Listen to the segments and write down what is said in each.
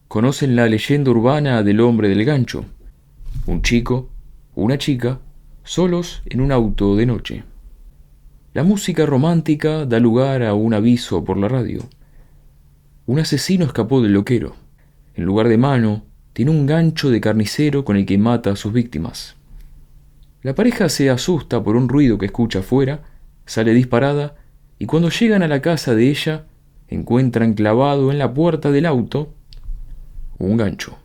conocen la leyenda urbana del hombre del gancho. Un chico, una chica, solos en un auto de noche. La música romántica da lugar a un aviso por la radio. Un asesino escapó del loquero. En lugar de mano, tiene un gancho de carnicero con el que mata a sus víctimas. La pareja se asusta por un ruido que escucha afuera, sale disparada y cuando llegan a la casa de ella, encuentran clavado en la puerta del auto un gancho.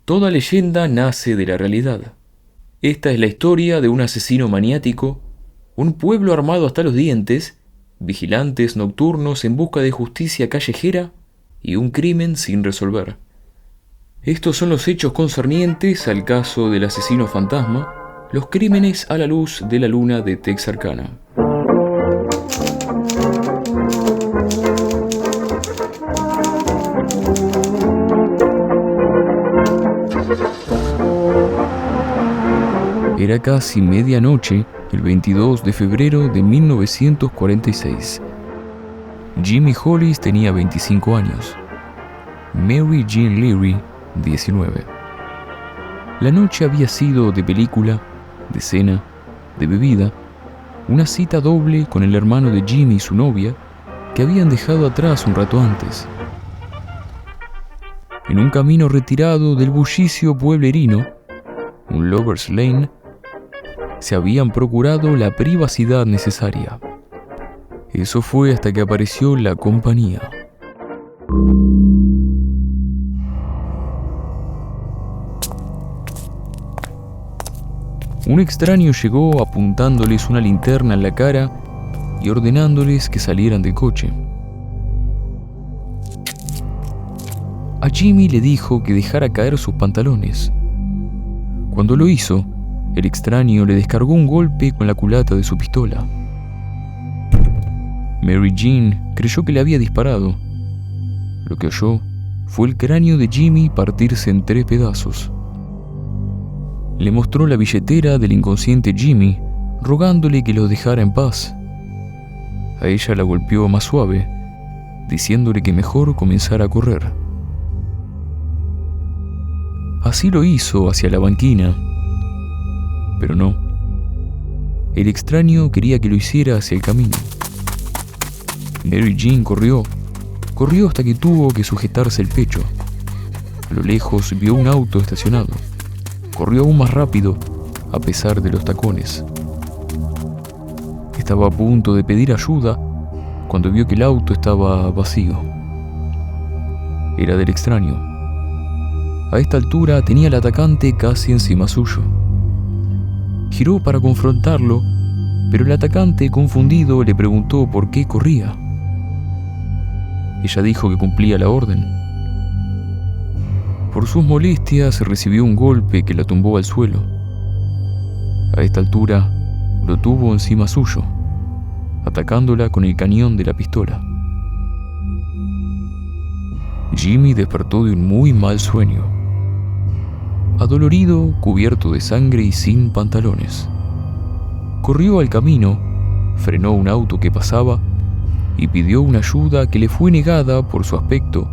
Toda leyenda nace de la realidad. Esta es la historia de un asesino maniático, un pueblo armado hasta los dientes, vigilantes nocturnos en busca de justicia callejera y un crimen sin resolver. Estos son los hechos concernientes al caso del asesino fantasma, los crímenes a la luz de la luna de Texarkana. Era casi medianoche, el 22 de febrero de 1946. Jimmy Hollis tenía 25 años. Mary Jean Leary, 19. La noche había sido de película, de cena, de bebida, una cita doble con el hermano de Jimmy y su novia, que habían dejado atrás un rato antes. En un camino retirado del bullicio pueblerino, un Lover's Lane, se habían procurado la privacidad necesaria. Eso fue hasta que apareció la compañía. Un extraño llegó apuntándoles una linterna en la cara y ordenándoles que salieran del coche. A Jimmy le dijo que dejara caer sus pantalones. Cuando lo hizo, el extraño le descargó un golpe con la culata de su pistola. Mary Jean creyó que le había disparado. Lo que oyó fue el cráneo de Jimmy partirse en 3 pedazos. Le mostró la billetera del inconsciente Jimmy, rogándole que lo dejara en paz. A ella la golpeó más suave, diciéndole que mejor comenzara a correr. Así lo hizo hacia la banquina, pero no. El extraño quería que lo hiciera hacia el camino. Mary Jean corrió hasta que tuvo que sujetarse el pecho. A lo lejos vio un auto estacionado. Corrió aún más rápido, a pesar de los tacones. Estaba a punto de pedir ayuda cuando vio que el auto estaba vacío. Era del extraño. A esta altura tenía al atacante casi encima suyo. Giró para confrontarlo, pero el atacante, confundido, le preguntó por qué corría. Ella dijo que cumplía la orden. Por sus molestias recibió un golpe que la tumbó al suelo. A esta altura lo tuvo encima suyo, atacándola con el cañón de la pistola. Jimmy despertó de un muy mal sueño. Adolorido, cubierto de sangre y sin pantalones. Corrió al camino, frenó un auto que pasaba y pidió una ayuda que le fue negada por su aspecto,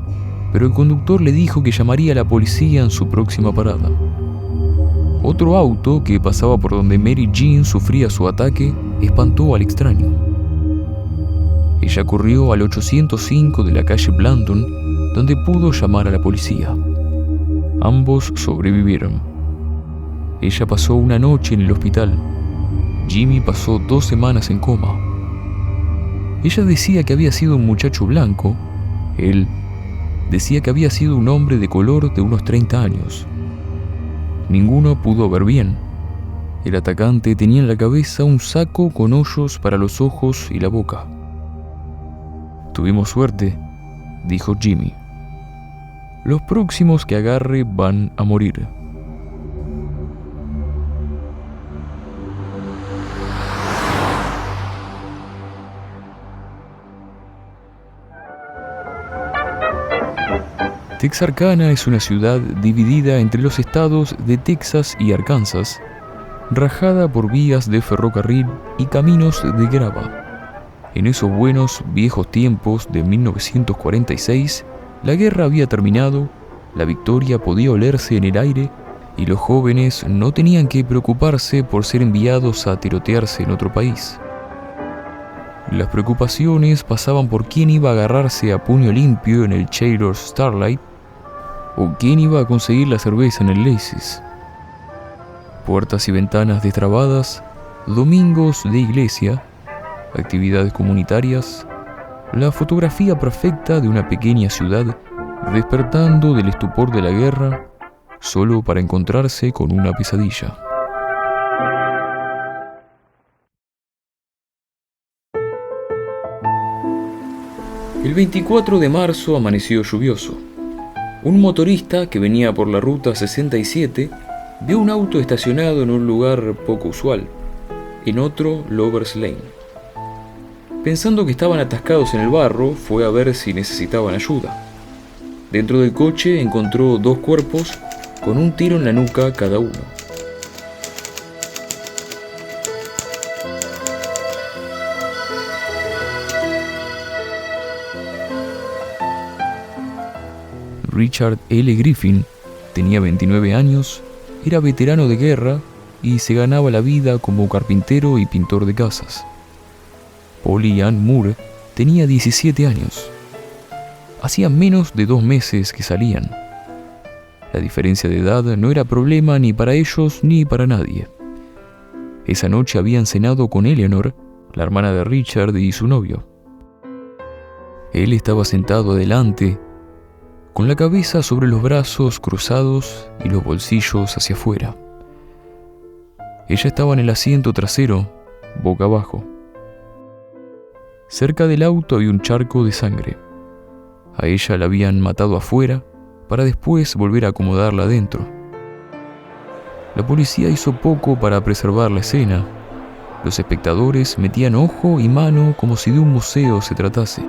pero el conductor le dijo que llamaría a la policía en su próxima parada. Otro auto que pasaba por donde Mary Jean sufría su ataque espantó al extraño. Ella corrió al 805 de la calle Blandon, donde pudo llamar a la policía. Ambos sobrevivieron. Ella pasó una noche en el hospital. Jimmy pasó 2 semanas en coma. Ella decía que había sido un muchacho blanco. Él decía que había sido un hombre de color de unos 30 años. Ninguno pudo ver bien. El atacante tenía en la cabeza un saco con hoyos para los ojos y la boca. «Tuvimos suerte», dijo Jimmy. «Los próximos que agarre van a morir». Texarkana es una ciudad dividida entre los estados de Texas y Arkansas, rajada por vías de ferrocarril y caminos de grava. En esos buenos viejos tiempos de 1946, La guerra había terminado, la victoria podía olerse en el aire y los jóvenes no tenían que preocuparse por ser enviados a tirotearse en otro país. Las preocupaciones pasaban por quién iba a agarrarse a puño limpio en el Challenger Starlight o quién iba a conseguir la cerveza en el Laces. Puertas y ventanas destrabadas, domingos de iglesia, actividades comunitarias, la fotografía perfecta de una pequeña ciudad despertando del estupor de la guerra solo para encontrarse con una pesadilla. El 24 de marzo amaneció lluvioso. Un motorista que venía por la ruta 67 vio un auto estacionado en un lugar poco usual, en otro Lovers Lane. Pensando que estaban atascados en el barro, fue a ver si necesitaban ayuda. Dentro del coche encontró 2 cuerpos con un tiro en la nuca cada uno. Richard L. Griffin tenía 29 años, era veterano de guerra y se ganaba la vida como carpintero y pintor de casas. Polly Ann Moore tenía 17 años. Hacía menos de 2 meses que salían. La diferencia de edad no era problema ni para ellos ni para nadie. Esa noche habían cenado con Eleanor, la hermana de Richard y su novio. Él estaba sentado adelante, con la cabeza sobre los brazos cruzados y los bolsillos hacia afuera. Ella estaba en el asiento trasero, boca abajo. Cerca del auto había un charco de sangre. A ella la habían matado afuera para después volver a acomodarla adentro. La policía hizo poco para preservar la escena. Los espectadores metían ojo y mano como si de un museo se tratase.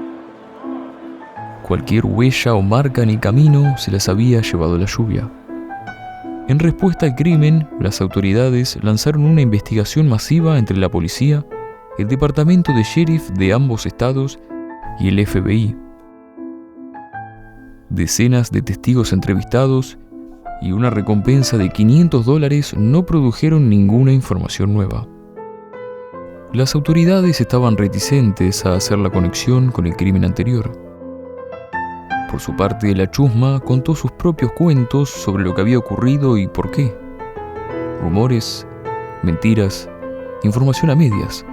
Cualquier huella o marca en el camino se las había llevado la lluvia. En respuesta al crimen, las autoridades lanzaron una investigación masiva entre la policía, el departamento de sheriff de ambos estados y el FBI. Decenas de testigos entrevistados y una recompensa de $500 no produjeron ninguna información nueva. Las autoridades estaban reticentes a hacer la conexión con el crimen anterior. Por su parte, la chusma contó sus propios cuentos sobre lo que había ocurrido y por qué. Rumores, mentiras, información a medias.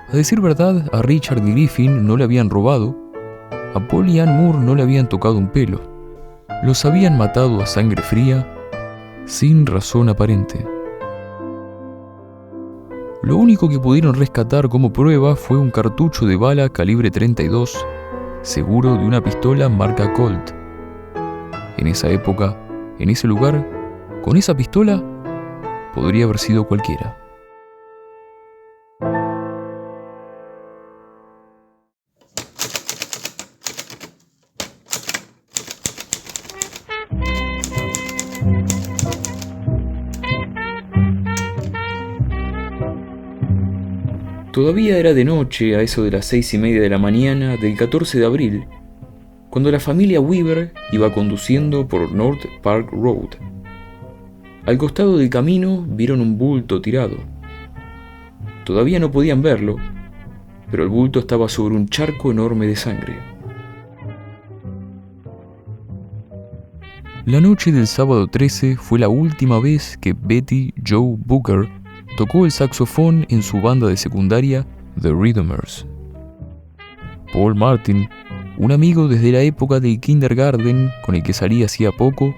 A decir verdad, a Richard Griffin no le habían robado, a Polly Ann Moore no le habían tocado un pelo. Los habían matado a sangre fría, sin razón aparente. Lo único que pudieron rescatar como prueba fue un cartucho de bala calibre 32, seguro de una pistola marca Colt. En esa época, en ese lugar, con esa pistola, podría haber sido cualquiera. Todavía era de noche, a eso de las 6:30 de la mañana del 14 de abril, cuando la familia Weaver iba conduciendo por North Park Road. Al costado del camino vieron un bulto tirado. Todavía no podían verlo, pero el bulto estaba sobre un charco enorme de sangre. La noche del sábado 13 fue la última vez que Betty Jo Booker tocó el saxofón en su banda de secundaria, The Rhythmers. Paul Martin, un amigo desde la época del kindergarten con el que salía hacía poco,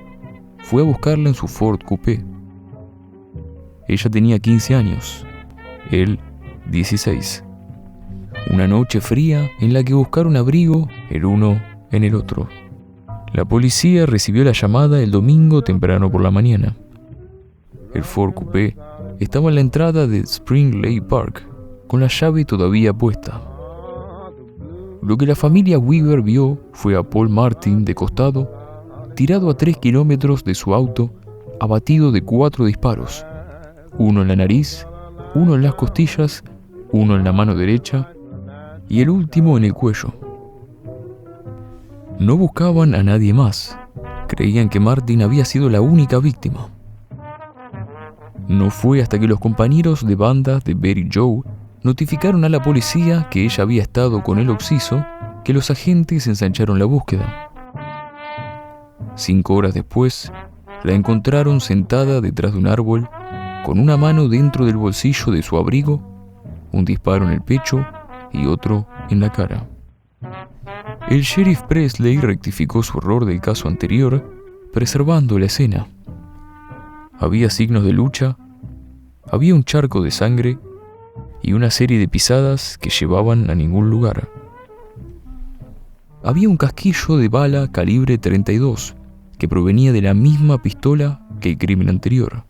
fue a buscarla en su Ford Coupé. Ella tenía 15 años, él 16. Una noche fría en la que buscaron abrigo el uno en el otro. La policía recibió la llamada el domingo temprano por la mañana. El Ford Coupé estaba en la entrada de Spring Lake Park, con la llave todavía puesta. Lo que la familia Weaver vio fue a Paul Martin de costado, tirado a 3 kilómetros de su auto, abatido de 4 disparos, uno en la nariz, uno en las costillas, uno en la mano derecha y el último en el cuello. No buscaban a nadie más. Creían que Martin había sido la única víctima. No fue hasta que los compañeros de banda de Betty Joe notificaron a la policía que ella había estado con el occiso que los agentes ensancharon la búsqueda. 5 horas después, la encontraron sentada detrás de un árbol, con una mano dentro del bolsillo de su abrigo, un disparo en el pecho y otro en la cara. El sheriff Presley rectificó su error del caso anterior, preservando la escena. Había signos de lucha, había un charco de sangre y una serie de pisadas que llevaban a ningún lugar. Había un casquillo de bala calibre 32 que provenía de la misma pistola que el crimen anterior.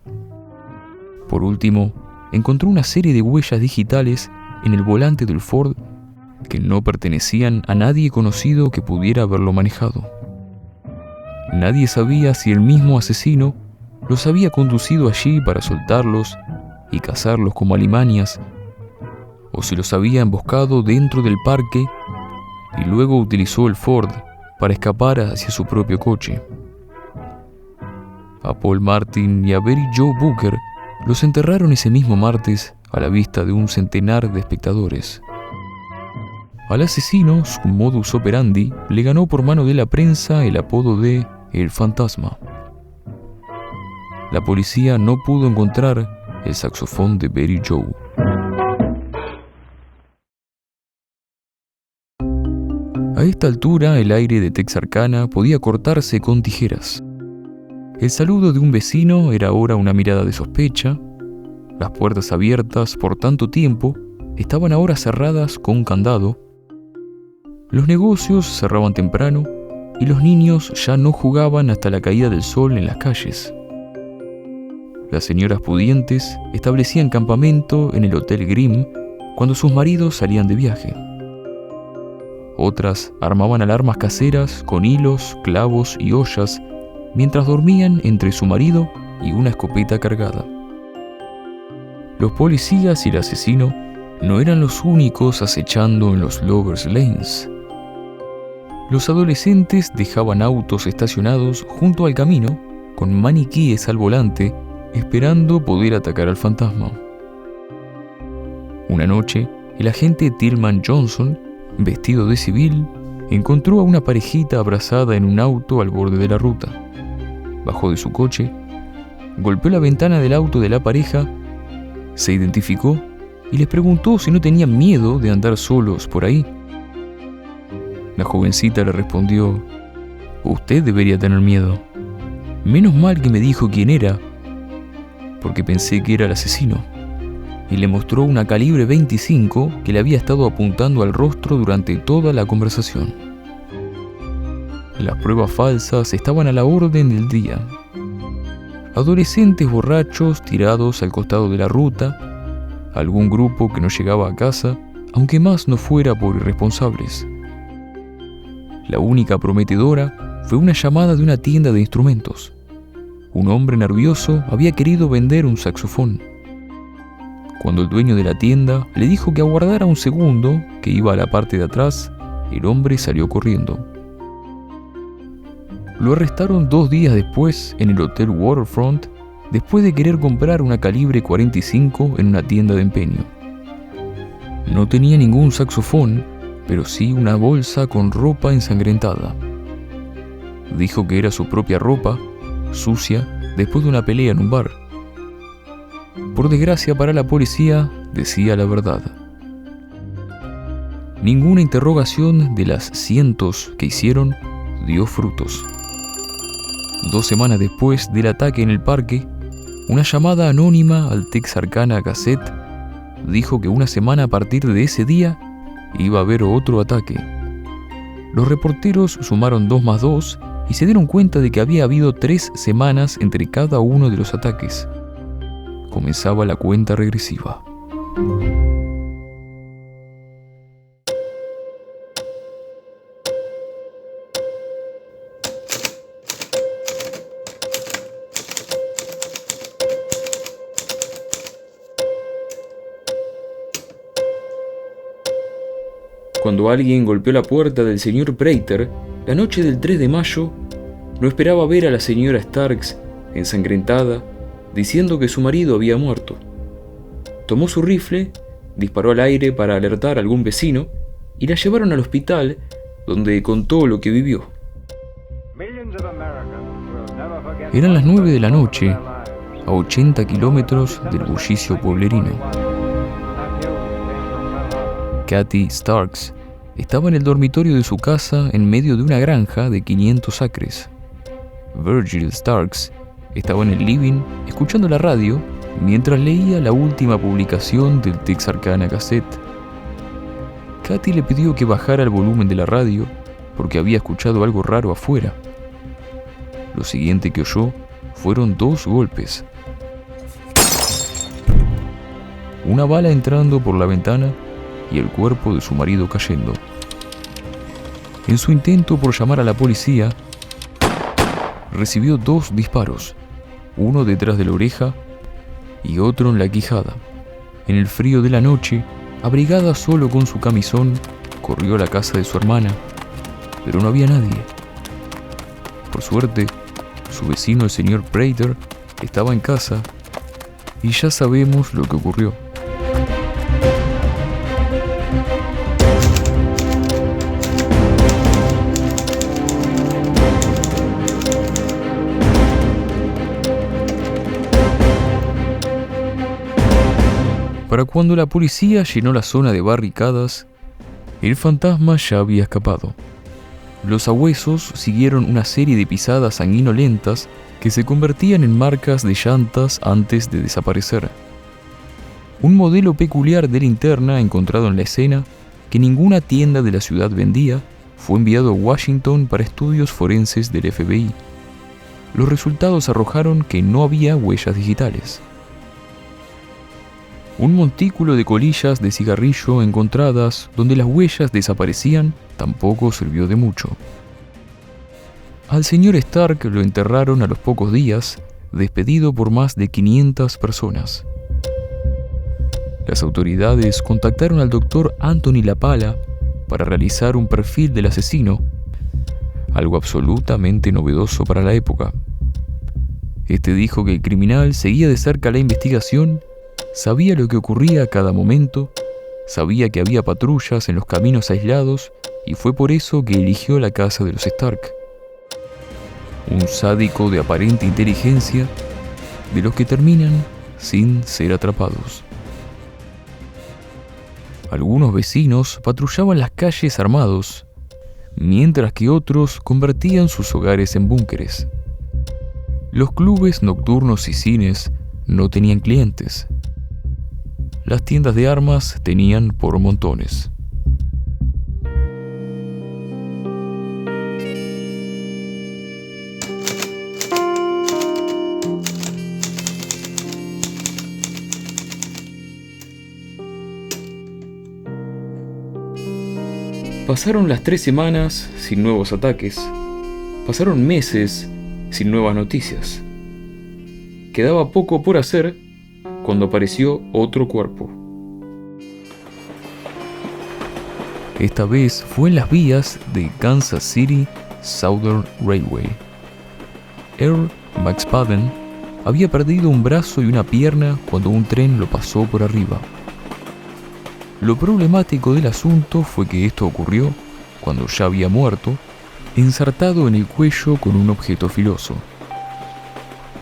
Por último, encontró una serie de huellas digitales en el volante del Ford que no pertenecían a nadie conocido que pudiera haberlo manejado. Nadie sabía si el mismo asesino los había conducido allí para soltarlos y cazarlos como alimañas, o si los había emboscado dentro del parque y luego utilizó el Ford para escapar hacia su propio coche. A Paul Martin y a Betty Joe Booker los enterraron ese mismo martes a la vista de un centenar de espectadores. Al asesino, su modus operandi le ganó por mano de la prensa el apodo de El Fantasma. La policía no pudo encontrar el saxofón de Betty Joe. A esta altura, el aire de Texarkana podía cortarse con tijeras. El saludo de un vecino era ahora una mirada de sospecha. Las puertas abiertas por tanto tiempo estaban ahora cerradas con un candado. Los negocios cerraban temprano y los niños ya no jugaban hasta la caída del sol en las calles. Las señoras pudientes establecían campamento en el Hotel Grimm cuando sus maridos salían de viaje. Otras armaban alarmas caseras con hilos, clavos y ollas mientras dormían entre su marido y una escopeta cargada. Los policías y el asesino no eran los únicos acechando en los Lovers Lanes. Los adolescentes dejaban autos estacionados junto al camino con maniquíes al volante esperando poder atacar al fantasma. Una noche, el agente Tillman Johnson, vestido de civil, encontró a una parejita abrazada en un auto al borde de la ruta. Bajó de su coche, golpeó la ventana del auto de la pareja, se identificó y les preguntó si no tenían miedo de andar solos por ahí. La jovencita le respondió: «Usted debería tener miedo. Menos mal que me dijo quién era, porque pensé que era el asesino». Y le mostró una calibre 25 que le había estado apuntando al rostro durante toda la conversación. Las pruebas falsas estaban a la orden del día. Adolescentes borrachos tirados al costado de la ruta, algún grupo que no llegaba a casa, aunque más no fuera por irresponsables. La única prometedora fue una llamada de una tienda de instrumentos. Un hombre nervioso había querido vender un saxofón. Cuando el dueño de la tienda le dijo que aguardara un segundo, que iba a la parte de atrás, el hombre salió corriendo. Lo arrestaron 2 días después en el Hotel Waterfront, después de querer comprar una calibre 45 en una tienda de empeño. No tenía ningún saxofón, pero sí una bolsa con ropa ensangrentada. Dijo que era su propia ropa, sucia, después de una pelea en un bar. Por desgracia para la policía, decía la verdad. Ninguna interrogación de las cientos que hicieron dio frutos. 2 semanas después del ataque en el parque, una llamada anónima al Texarkana Gazette dijo que una semana a partir de ese día iba a haber otro ataque. Los reporteros sumaron 2 más 2 y se dieron cuenta de que había habido 3 semanas entre cada uno de los ataques. Comenzaba la cuenta regresiva. Cuando alguien golpeó la puerta del señor Prater, La noche del 3 de mayo, no esperaba ver a la señora Starks ensangrentada, diciendo que su marido había muerto. Tomó su rifle, disparó al aire para alertar a algún vecino y la llevaron al hospital, donde contó lo que vivió. Eran las 9 de la noche, a 80 kilómetros del bullicio pueblerino. Kathy Starks estaba en el dormitorio de su casa en medio de una granja de 500 acres. Virgil Starks estaba en el living escuchando la radio mientras leía la última publicación del Texarkana Gazette. Kathy le pidió que bajara el volumen de la radio porque había escuchado algo raro afuera. Lo siguiente que oyó fueron 2 golpes. Una bala entrando por la ventana y el cuerpo de su marido cayendo. En su intento por llamar a la policía, recibió 2 disparos, uno detrás de la oreja y otro en la quijada. En el frío de la noche, abrigada solo con su camisón, corrió a la casa de su hermana, pero no había nadie. Por suerte, su vecino, el señor Prater, estaba en casa y ya sabemos lo que ocurrió. Para cuando la policía llenó la zona de barricadas, el fantasma ya había escapado. Los sabuesos siguieron una serie de pisadas sanguinolentas que se convertían en marcas de llantas antes de desaparecer. Un modelo peculiar de linterna encontrado en la escena, que ninguna tienda de la ciudad vendía, fue enviado a Washington para estudios forenses del FBI. Los resultados arrojaron que no había huellas digitales. Un montículo de colillas de cigarrillo encontradas donde las huellas desaparecían tampoco sirvió de mucho. Al señor Stark lo enterraron a los pocos días, despedido por más de 500 personas. Las autoridades contactaron al doctor Anthony LaPala para realizar un perfil del asesino, algo absolutamente novedoso para la época. Este dijo que el criminal seguía de cerca la investigación, sabía lo que ocurría a cada momento, sabía que había patrullas en los caminos aislados y fue por eso que eligió la casa de los Stark. Un sádico de aparente inteligencia, de los que terminan sin ser atrapados. Algunos vecinos patrullaban las calles armados, mientras que otros convertían sus hogares en búnkeres. Los clubes nocturnos y cines no tenían clientes. Las tiendas de armas tenían por montones. Pasaron las 3 semanas sin nuevos ataques. Pasaron meses sin nuevas noticias. Quedaba poco por hacer cuando apareció otro cuerpo. Esta vez fue en las vías de Kansas City Southern Railway. Earl McSpadden había perdido un brazo y una pierna cuando un tren lo pasó por arriba. Lo problemático del asunto fue que esto ocurrió cuando ya había muerto, ensartado en el cuello con un objeto filoso.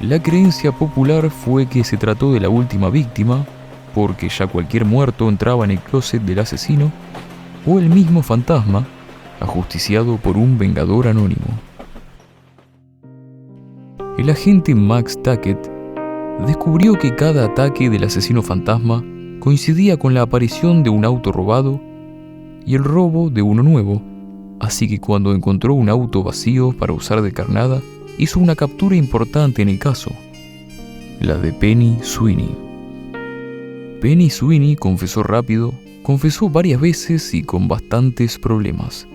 La creencia popular fue que se trató de la última víctima, porque ya cualquier muerto entraba en el closet del asesino, o el mismo fantasma, ajusticiado por un vengador anónimo. El agente Max Tackett descubrió que cada ataque del asesino fantasma coincidía con la aparición de un auto robado y el robo de uno nuevo, así que cuando encontró un auto vacío para usar de carnada, hizo una captura importante en el caso, la de Penny Sweeney. Penny Sweeney confesó rápido, confesó varias veces y con bastantes problemas.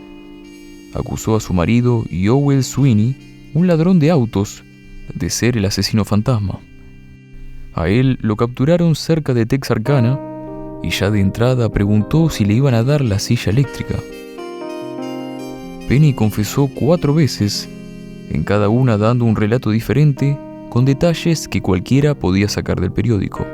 Acusó a su marido, Joel Sweeney, un ladrón de autos, de ser el asesino fantasma. A él lo capturaron cerca de Texarkana y ya de entrada preguntó si le iban a dar la silla eléctrica. Penny confesó 4 veces, en cada una dando un relato diferente, con detalles que cualquiera podía sacar del periódico.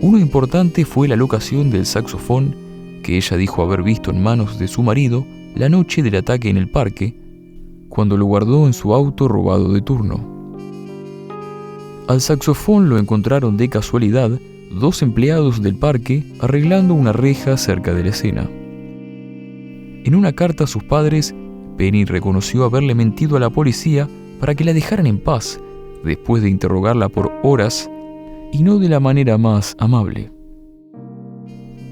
Uno importante fue la locación del saxofón que ella dijo haber visto en manos de su marido la noche del ataque en el parque, cuando lo guardó en su auto robado de turno. Al saxofón lo encontraron de casualidad 2 empleados del parque arreglando una reja cerca de la escena. En una carta a sus padres, Penny reconoció haberle mentido a la policía para que la dejaran en paz, después de interrogarla por horas y no de la manera más amable.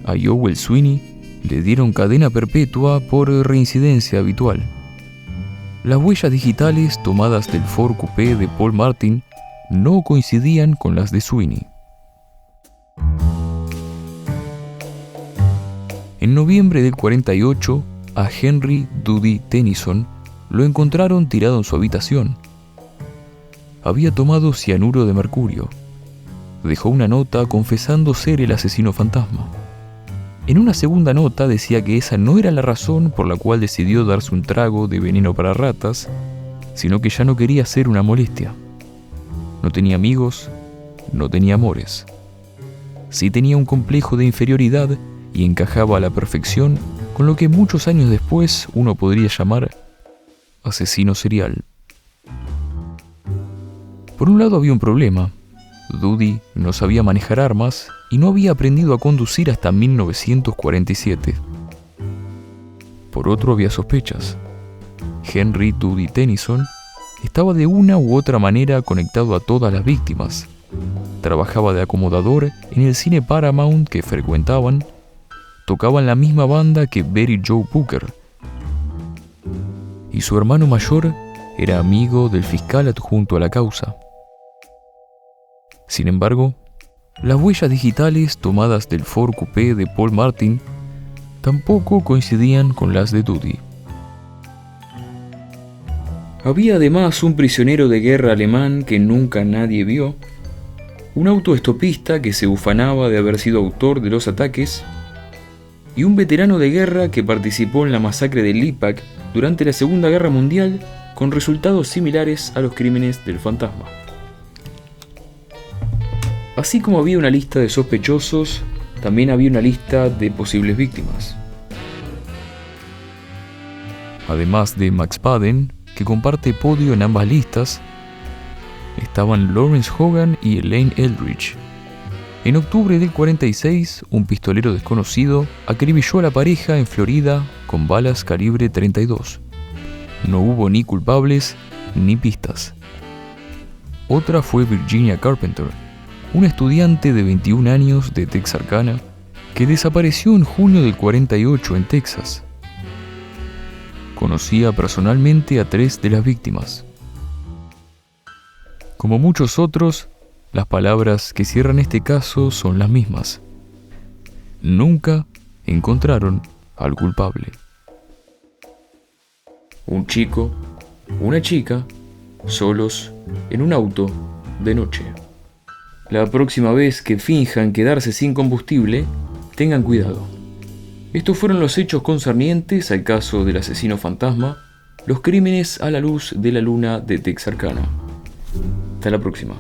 A Joel Sweeney le dieron cadena perpetua por reincidencia habitual. Las huellas digitales tomadas del Ford Coupé de Paul Martin no coincidían con las de Sweeney. En noviembre del 48, a Henry Doody Tennyson lo encontraron tirado en su habitación. Había tomado cianuro de mercurio. Dejó una nota confesando ser el asesino fantasma. En una segunda nota decía que esa no era la razón por la cual decidió darse un trago de veneno para ratas, sino que ya no quería ser una molestia. No tenía amigos, no tenía amores. Sí tenía un complejo de inferioridad y encajaba a la perfección con lo que muchos años después uno podría llamar asesino serial. Por un lado había un problema. Doody no sabía manejar armas y no había aprendido a conducir hasta 1947. Por otro había sospechas. Henry Doody Tennyson estaba de una u otra manera conectado a todas las víctimas. Trabajaba de acomodador en el cine Paramount que frecuentaban. Tocaba en la misma banda que Betty Joe Booker. Y su hermano mayor era amigo del fiscal adjunto a la causa. Sin embargo, las huellas digitales tomadas del Ford Coupé de Paul Martin tampoco coincidían con las de Doody. Había además un prisionero de guerra alemán que nunca nadie vio, un autoestopista que se ufanaba de haber sido autor de los ataques y un veterano de guerra que participó en la masacre de Lipak durante la Segunda Guerra Mundial con resultados similares a los crímenes del fantasma. Así como había una lista de sospechosos, también había una lista de posibles víctimas. Además de Max Baden, que comparte podio en ambas listas, estaban Lawrence Hogan y Elaine Eldridge. En octubre del 46, un pistolero desconocido acribilló a la pareja en Florida con balas calibre 32. No hubo ni culpables ni pistas. Otra fue Virginia Carpenter, una estudiante de 21 años de Texarkana que desapareció en junio del 48 en Texas. Conocía personalmente a 3 de las víctimas. Como muchos otros, las palabras que cierran este caso son las mismas. Nunca encontraron al culpable. Un chico, una chica, solos en un auto de noche. La próxima vez que finjan quedarse sin combustible, tengan cuidado. Estos fueron los hechos concernientes al caso del asesino fantasma, los crímenes a la luz de la luna de Texarkana. Hasta la próxima.